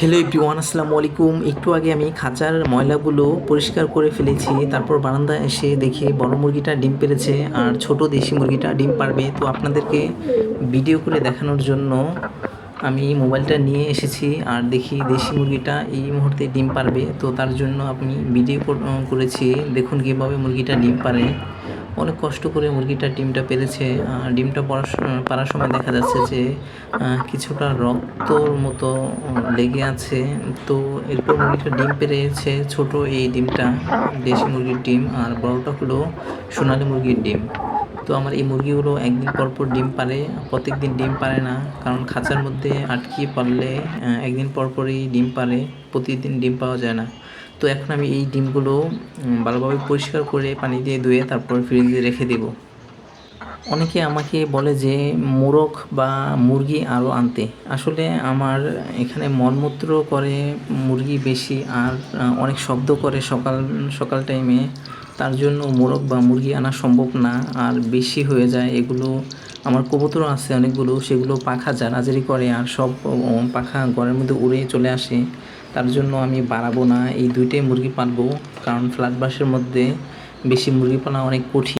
Hello everyone, আসসালামু আলাইকুম। একটু আগে আমি খাঁচার ময়লাগুলো পরিষ্কার করে ফেলেছি। তারপর বারান্দায় এসে দেখি বড় মুরগিটা ডিম পেড়েছে আর ছোট দেশি মুরগিটা ডিম পাড়বে। তো আপনাদেরকে ভিডিও করে দেখানোর জন্য আমি মোবাইলটা নিয়ে এসেছি আর দেখি দেশি মুরগিটা এই মুহূর্তে ডিম পাড়বে। তো তার জন্য আমি ভিডিও করেছি। দেখুন কীভাবে মুরগিটা ডিম পাড়ে। অনেক কষ্ট করে মুরগিটা ডিমটা পেড়েছে। ডিমটা পাড়ার সময় দেখা যাচ্ছে যে কিছুটা রক্তর মতো লেগে আছে। তো এরপর মুরগিটা ডিম পেড়েছে। ছোট এই ডিমটা দেশি মুরগির ডিম, আর বড়টা হলো সোনালী মুরগির ডিম। তো আমার এই মুরগিগুলো একদিন পর পর ডিম পাড়ে, প্রত্যেক দিন ডিম পাড়ে না, কারণ খাঁচার মধ্যে আটকিয়ে পারলে একদিন পর পরই ডিম পাড়ে, প্রতিদিন ডিম পাওয়া যায় না। তো এখন আমি এই ডিমগুলো ভালোভাবে পরিষ্কার করে পানি দিয়ে ধুয়ে তারপর ফ্রিজে রেখে দেব। অনেকে আমাকে বলে যে মোরগ বা মুরগি আরও আনতে। আসলে আমার এখানে মলমূত্র করে মুরগি বেশি, আর অনেক শব্দ করে সকাল সকাল টাইমে। তার জন্য মোরগ বা মুরগি আনা সম্ভব না, আর বেশি হয়ে যায় এগুলো। আমার কবুতরও আছে অনেকগুলো, সেগুলো পাখা ঝাড়াঝাড়ি করে আর সব পাখা ঘরের মধ্যে উড়ে চলে আসে। তার জন্য আমি বাড়াবো না, এই দুইটাই মুরগি পালবো, কারণ ফ্ল্যাট বাসের মধ্যে বেশি মুরগি পালা অনেক কঠিন।